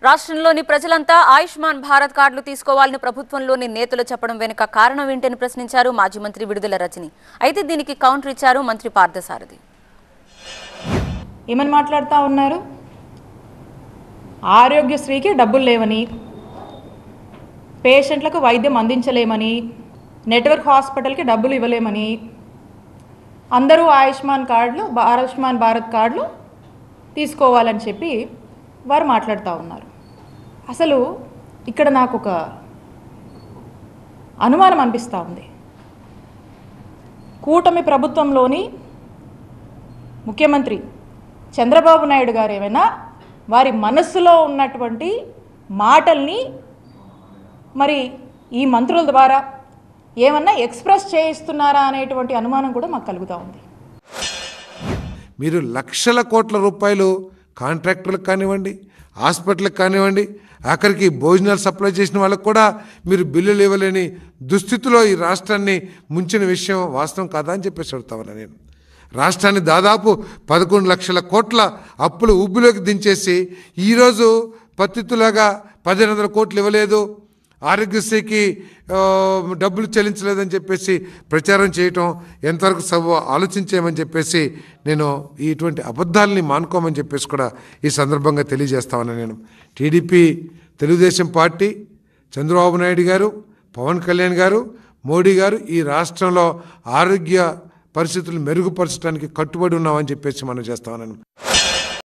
రాష్ట్రంలోని ప్రజలంతా ఆయుష్మాన్ భారత్ కార్డులు తీసుకోవాలని ప్రభుత్వంలోని నేతలు చెప్పడం వెనుక కారణం ఏంటని ప్రశ్నించారు మాజీ మంత్రి విడుదల రజని. అయితే దీనికి కౌంటర్ ఇచ్చారు మంత్రి పార్థసారథి. ఏమని మాట్లాడుతూ ఉన్నారు? ఆరోగ్యశ్రీకి డబ్బులు లేవని, పేషెంట్లకు వైద్యం అందించలేమని, నెట్వర్క్ హాస్పిటల్కి డబ్బులు ఇవ్వలేమని, అందరూ ఆయుష్మాన్ భారత్ కార్డులు తీసుకోవాలని చెప్పి వారు మాట్లాడుతూ ఉన్నారు. అసలు ఇక్కడ నాకు ఒక అనుమానం అనిపిస్తూ ఉంది. కూటమి ప్రభుత్వంలోని ముఖ్యమంత్రి చంద్రబాబు నాయుడు గారు ఏమైనా వారి మనస్సులో ఉన్నటువంటి మాటల్ని మరి ఈ మంత్రుల ద్వారా ఏమన్నా ఎక్స్ప్రెస్ చేయిస్తున్నారా అనేటువంటి అనుమానం కూడా మాకు కలుగుతూ ఉంది. మీరు లక్షల కోట్ల రూపాయలు కాంట్రాక్టర్లకు కానివ్వండి, హాస్పిటల్కి కానివ్వండి, ఆఖరికి భోజనాలు సప్లై చేసిన వాళ్ళకు కూడా మీరు బిల్లులు ఇవ్వలేని దుస్థితిలో ఈ రాష్ట్రాన్ని ముంచిన విషయం వాస్తవం కాదా అని చెప్పేసి అడుగుతాను నేను. రాష్ట్రాన్ని దాదాపు 11 లక్షల కోట్ల అప్పులు ఊబిలోకి దించేసి ఈరోజు పత్తితులాగా 1500 కోట్లు ఇవ్వలేదు, ఆరోగ్యశ్రీకి డబ్బులు చెల్లించలేదని చెప్పేసి ప్రచారం చేయటం ఎంతవరకు ఆలోచించేయమని చెప్పేసి నేను ఇటువంటి అబద్ధాలని మానుకోమని చెప్పేసి కూడా ఈ సందర్భంగా తెలియజేస్తామని నేను. టీడీపీ, తెలుగుదేశం పార్టీ, చంద్రబాబు నాయుడు గారు, పవన్ కళ్యాణ్ గారు, మోడీ గారు ఈ రాష్ట్రంలో ఆరోగ్య పరిస్థితులు మెరుగుపరచడానికి కట్టుబడి ఉన్నామని చెప్పేసి మనం చేస్తామని.